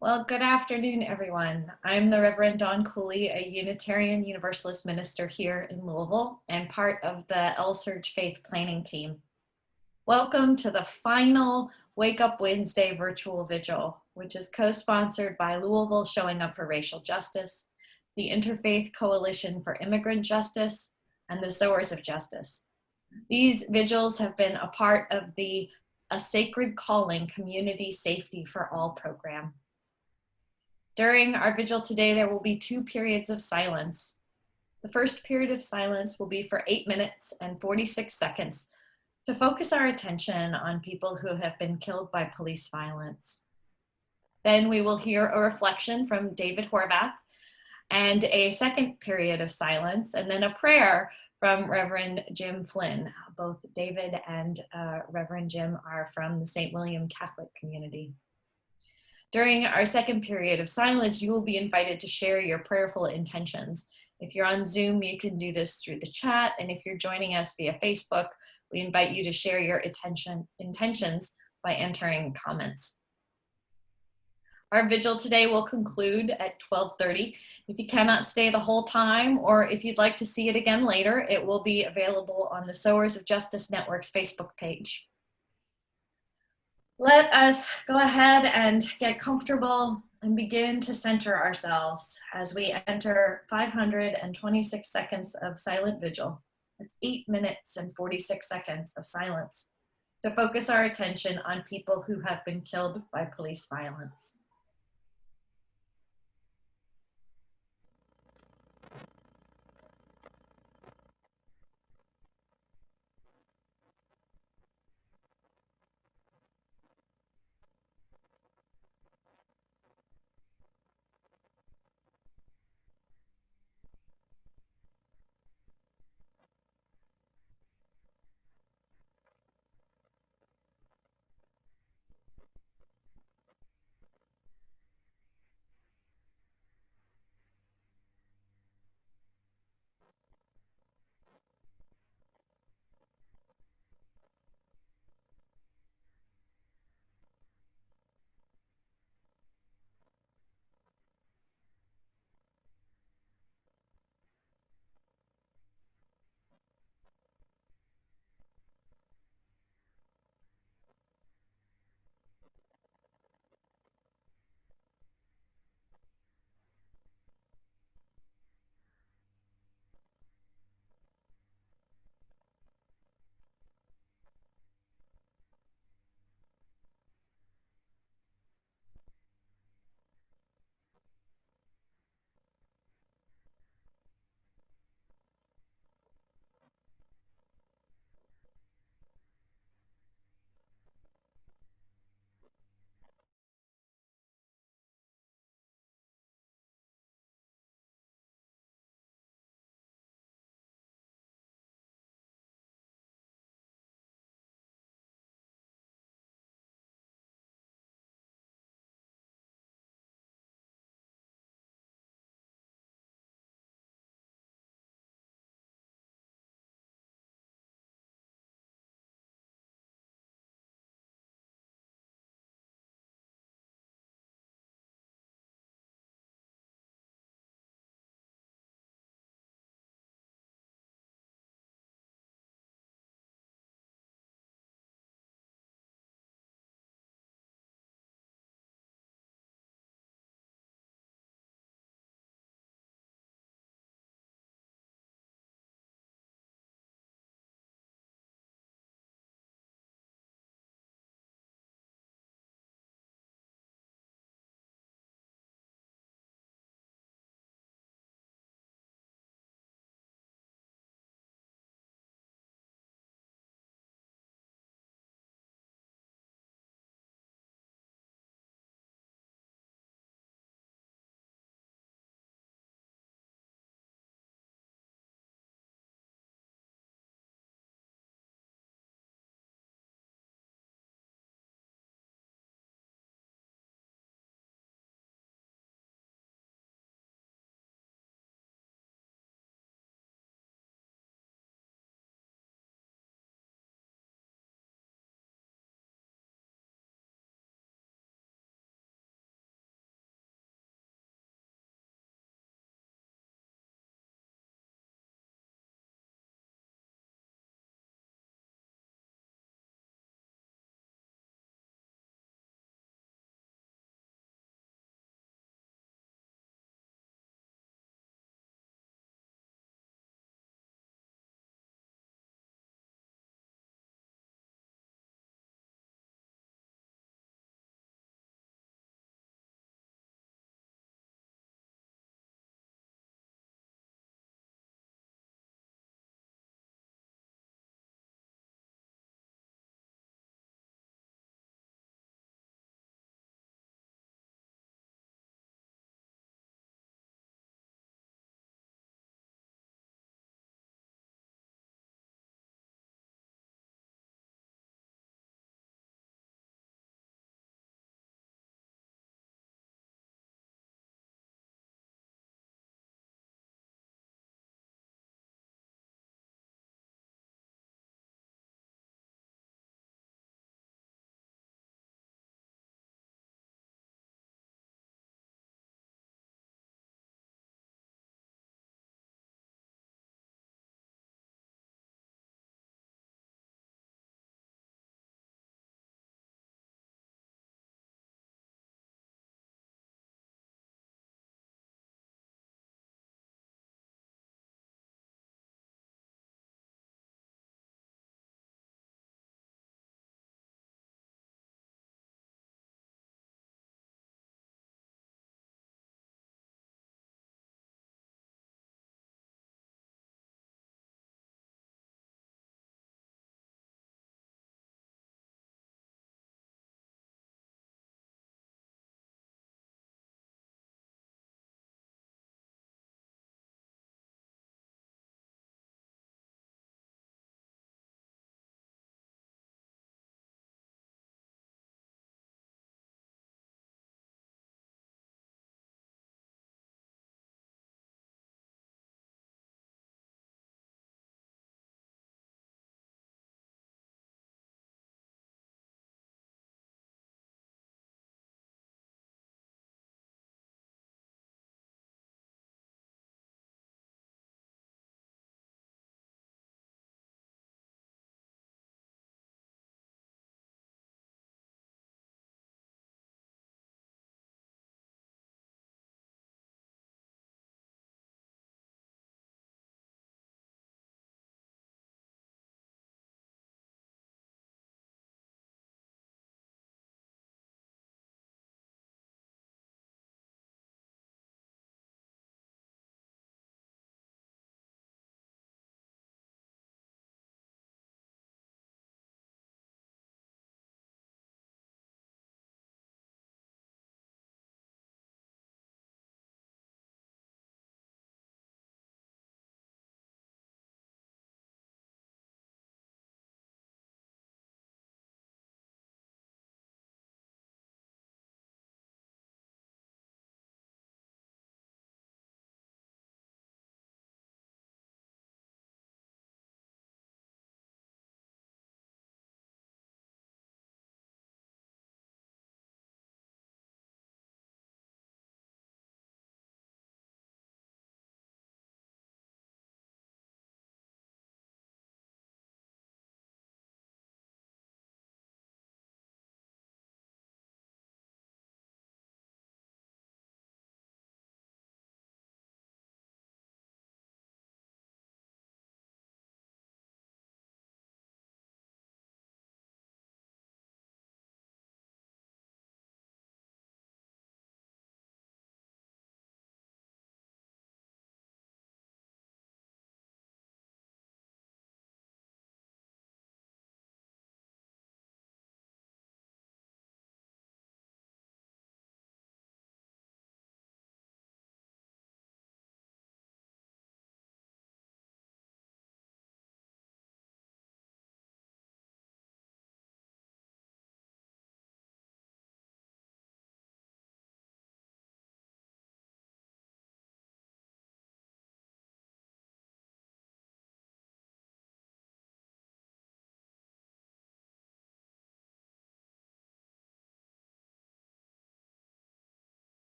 Well, good afternoon, everyone. I'm the Reverend Dawn Cooley, a Unitarian Universalist minister here in Louisville and part of the L Surge Faith Planning Team. Welcome to the final Wake Up Wednesday virtual vigil, which is co-sponsored by Louisville Showing Up for Racial Justice, the Interfaith Coalition for Immigrant Justice, and the Sowers of Justice. These vigils have been a part of the A Sacred Calling Community Safety for All program. During our vigil today, there will be 2 periods of silence. The first period of silence will be for 8 minutes and 46 seconds to focus our attention on people who have been killed by police violence. Then we will hear a reflection from David Horvath and a second period of silence, and then a prayer from Reverend Jim Flynn. Both David and Reverend Jim are from the St. William Catholic community. During our second period of silence, you will be invited to share your prayerful intentions. If you're on Zoom, you can do this through the chat, and if you're joining us via Facebook, we invite you to share your intentions by entering comments. Our vigil today will conclude at 12:30. If you cannot stay the whole time, or if you'd like to see it again later, it will be available on the Sowers of Justice Network's Facebook page. Let us go ahead and get comfortable and begin to center ourselves as we enter 526 seconds of silent vigil. That's 8 minutes and 46 seconds of silence to focus our attention on people who have been killed by police violence.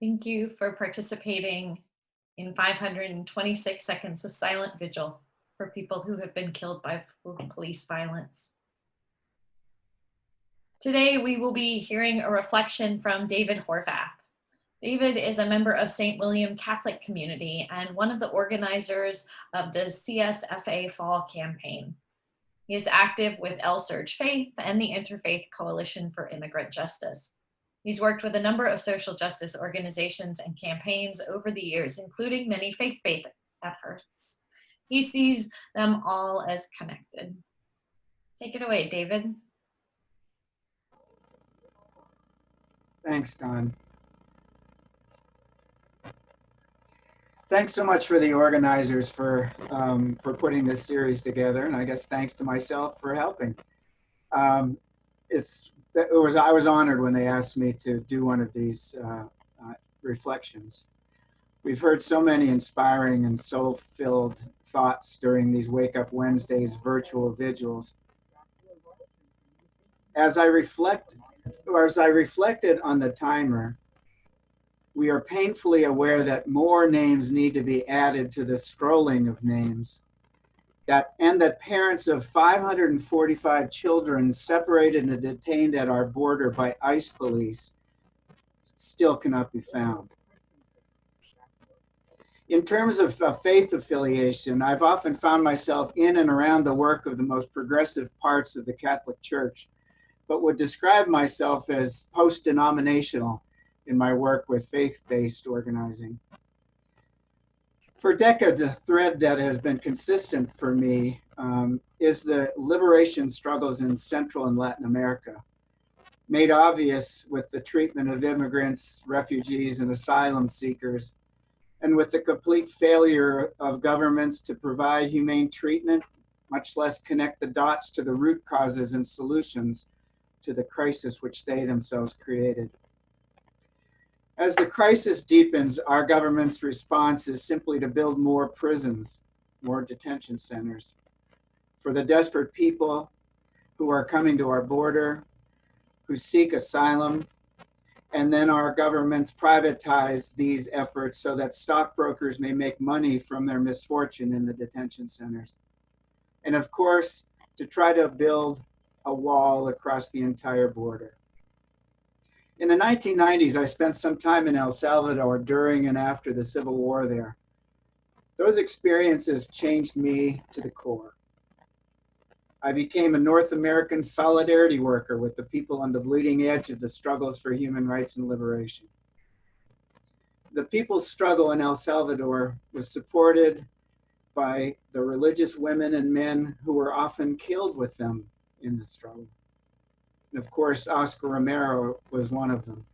Thank you for participating in 526 seconds of silent vigil for people who have been killed by police violence. Today, we will be hearing a reflection from David Horvath. David is a member of St. William Catholic Community and one of the organizers of the CSFA Fall Campaign. He is active with El-Surge Faith and the Interfaith Coalition for Immigrant Justice. He's worked with a number of social justice organizations and campaigns over the years, including many faith-based efforts. He sees them all as connected. Take it away, David. Thanks, Don. Thanks so much for the organizers for putting this series together, and I guess thanks to myself for helping. I was honored when they asked me to do one of these reflections. We've heard so many inspiring and soul-filled thoughts during these Wake Up Wednesdays virtual vigils. As I reflected on the timer, we are painfully aware that more names need to be added to the scrolling of names, and that parents of 545 children separated and detained at our border by ICE police still cannot be found. In terms of faith affiliation, I've often found myself in and around the work of the most progressive parts of the Catholic Church, but would describe myself as post-denominational in my work with faith-based organizing. For decades, a thread that has been consistent for me is the liberation struggles in Central and Latin America, made obvious with the treatment of immigrants, refugees, and asylum seekers, and with the complete failure of governments to provide humane treatment, much less connect the dots to the root causes and solutions to the crisis which they themselves created. As the crisis deepens, our government's response is simply to build more prisons, more detention centers for the desperate people who are coming to our border, who seek asylum, and then our governments privatize these efforts so that stockbrokers may make money from their misfortune in the detention centers. And of course, to try to build a wall across the entire border. In the 1990s, I spent some time in El Salvador during and after the Civil War there. Those experiences changed me to the core. I became a North American solidarity worker with the people on the bleeding edge of the struggles for human rights and liberation. The people's struggle in El Salvador was supported by the religious women and men who were often killed with them in the struggle. And of course, Oscar Romero was one of them.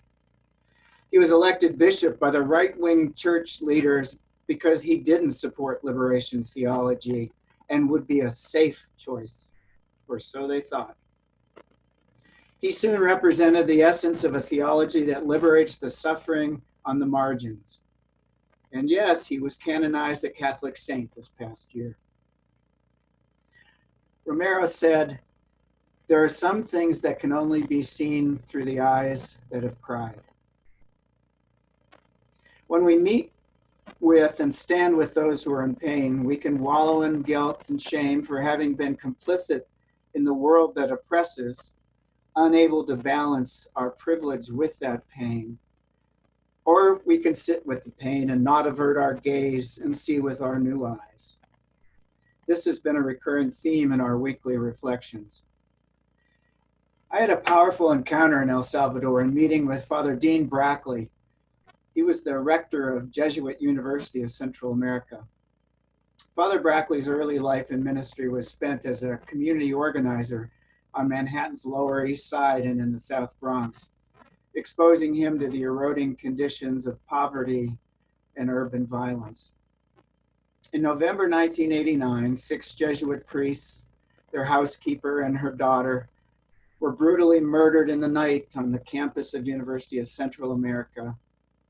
He was elected bishop by the right-wing church leaders because he didn't support liberation theology and would be a safe choice, or so they thought. He soon represented the essence of a theology that liberates the suffering on the margins. And yes, he was canonized a Catholic saint this past year. Romero said, "There are some things that can only be seen through the eyes that have cried." When we meet with and stand with those who are in pain, we can wallow in guilt and shame for having been complicit in the world that oppresses, unable to balance our privilege with that pain. Or we can sit with the pain and not avert our gaze and see with our new eyes. This has been a recurring theme in our weekly reflections. I had a powerful encounter in El Salvador in meeting with Father Dean Brackley. He was the rector of Jesuit University of Central America. Father Brackley's early life in ministry was spent as a community organizer on Manhattan's Lower East Side and in the South Bronx, exposing him to the eroding conditions of poverty and urban violence. In November 1989, 6 Jesuit priests, their housekeeper, and her daughter were brutally murdered in the night on the campus of University of Central America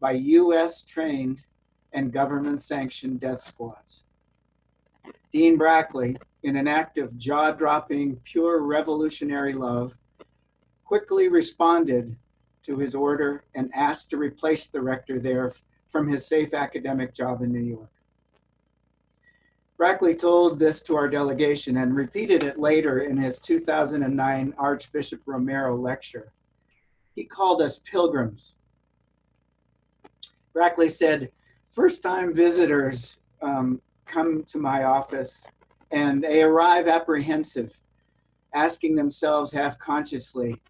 by US-trained and government-sanctioned death squads. Dean Brackley, in an act of jaw-dropping, pure revolutionary love, quickly responded to his order and asked to replace the rector there from his safe academic job in New York. Brackley told this to our delegation and repeated it later in his 2009 Archbishop Romero lecture. He called us pilgrims. Brackley said, first-time visitors come to my office and they arrive apprehensive, asking themselves half-consciously,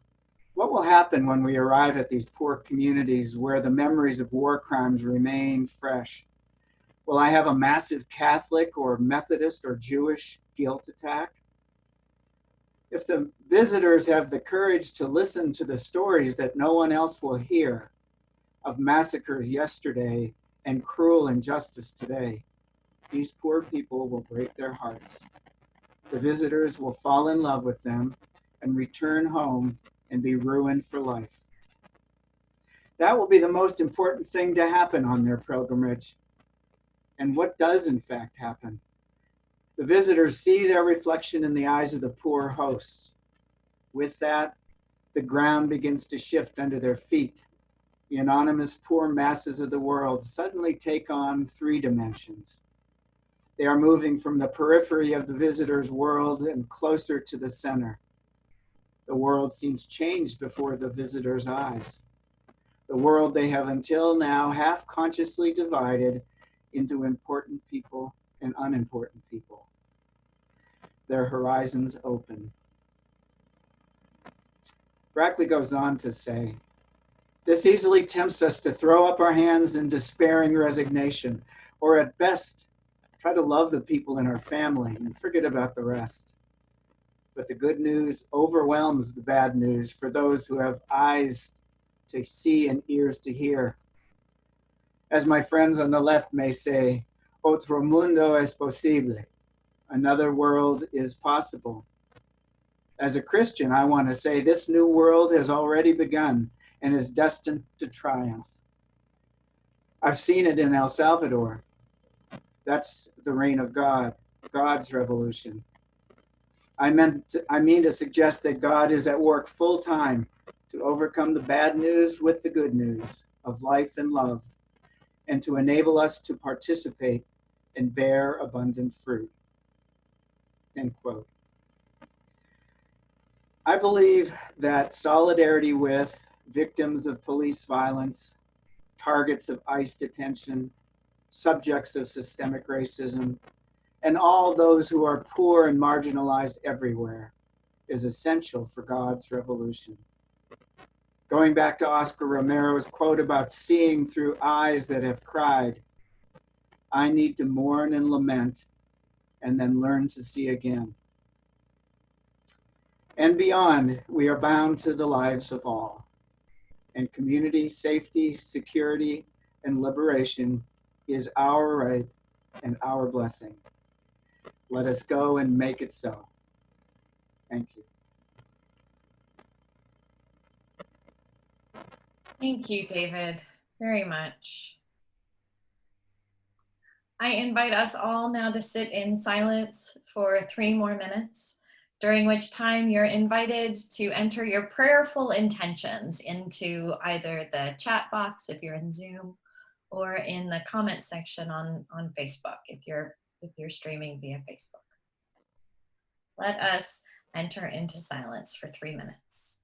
what will happen when we arrive at these poor communities where the memories of war crimes remain fresh? Will I have a massive Catholic or Methodist or Jewish guilt attack? If the visitors have the courage to listen to the stories that no one else will hear of massacres yesterday and cruel injustice today, these poor people will break their hearts. The visitors will fall in love with them and return home and be ruined for life. That will be the most important thing to happen on their pilgrimage. And what does in fact happen? The visitors see their reflection in the eyes of the poor hosts. With that, the ground begins to shift under their feet. The anonymous poor masses of the world suddenly take on 3 dimensions. They are moving from the periphery of the visitor's world and closer to the center. The world seems changed before the visitor's eyes. The world they have until now half-consciously divided into important people and unimportant people. Their horizons open. Brackley goes on to say, this easily tempts us to throw up our hands in despairing resignation, or at best, try to love the people in our family and forget about the rest. But the good news overwhelms the bad news for those who have eyes to see and ears to hear. As my friends on the left may say, otro mundo es posible. Another world is possible. As a Christian, I want to say this new world has already begun and is destined to triumph. I've seen it in El Salvador. That's the reign of God, God's revolution. I mean to suggest that God is at work full time to overcome the bad news with the good news of life and love, and to enable us to participate and bear abundant fruit. End quote. I believe that solidarity with victims of police violence, targets of ICE detention, subjects of systemic racism, and all those who are poor and marginalized everywhere is essential for God's revolution. Going back to Oscar Romero's quote about seeing through eyes that have cried, I need to mourn and lament and then learn to see again. And beyond, we are bound to the lives of all. And community, safety, security, and liberation is our right and our blessing. Let us go and make it so. Thank you. Thank you, David, very much. I invite us all now to sit in silence for 3 more minutes, during which time you're invited to enter your prayerful intentions into either the chat box if you're in Zoom, or in the comment section on Facebook if you're streaming via Facebook. Let us enter into silence for 3 minutes.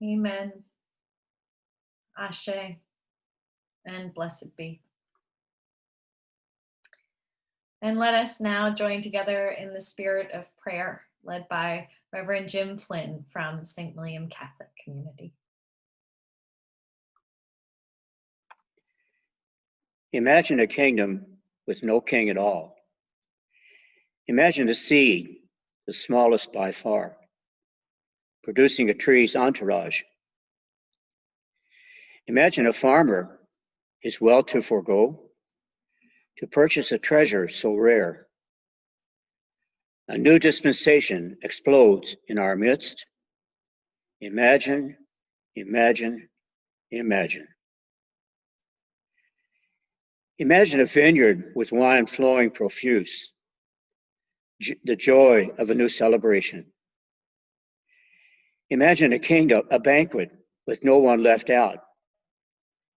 Amen. Ashe. And blessed be. And let us now join together in the spirit of prayer, led by Reverend Jim Flynn from St. William Catholic Community. Imagine a kingdom with no king at all. Imagine a seed, the smallest by far, producing a tree's entourage. Imagine a farmer, his wealth to forego, to purchase a treasure so rare. A new dispensation explodes in our midst. Imagine, imagine, imagine. Imagine a vineyard with wine flowing profuse, the joy of a new celebration. Imagine a kingdom, a banquet with no one left out,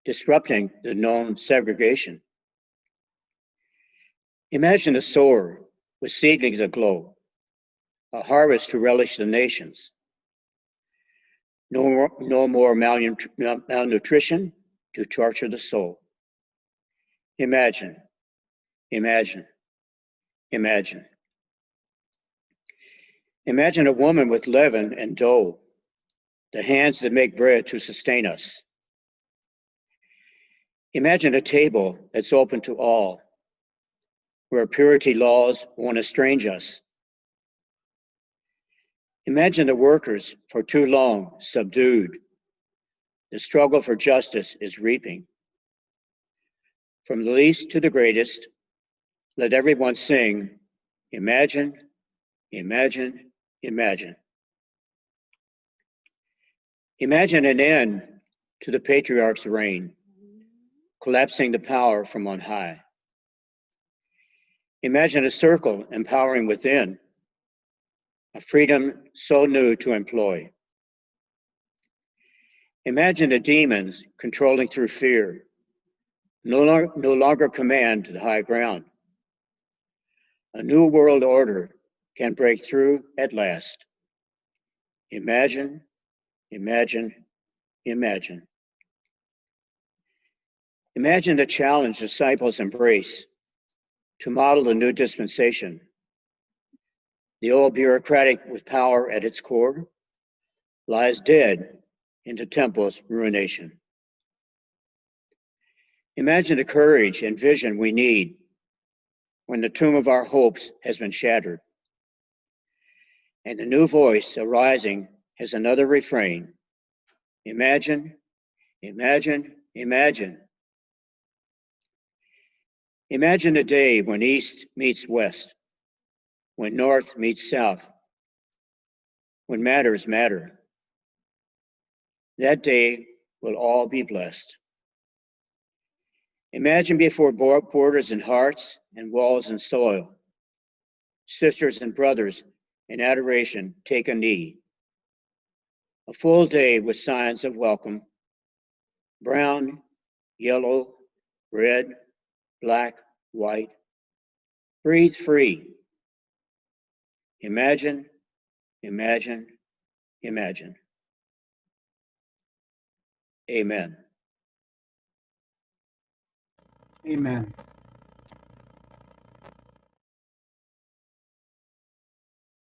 disrupting the known segregation. Imagine a sower with seedlings aglow, a harvest to relish the nations. No more malnutrition to torture the soul. Imagine, imagine, imagine. Imagine a woman with leaven and dough, the hands that make bread to sustain us. Imagine a table that's open to all, where purity laws won't estrange us. Imagine the workers for too long subdued. The struggle for justice is reaping. From the least to the greatest, let everyone sing, imagine, imagine, imagine. Imagine an end to the patriarch's reign, collapsing the power from on high. Imagine a circle empowering within, a freedom so new to employ. Imagine the demons controlling through fear, no longer command the high ground. A new world order can break through at last. Imagine, imagine, imagine. Imagine the challenge disciples embrace to model the new dispensation. The old bureaucratic with power at its core lies dead in the temple's ruination. Imagine the courage and vision we need when the tomb of our hopes has been shattered. And the new voice arising has another refrain. Imagine, imagine, imagine. Imagine a day when East meets West, when North meets South, when matters matter. That day will all be blessed. Imagine before borders and hearts and walls and soil, sisters and brothers in adoration take a knee. A full day with signs of welcome, brown, yellow, red, black, white. Breathe free. Imagine, imagine, imagine. Amen. Amen.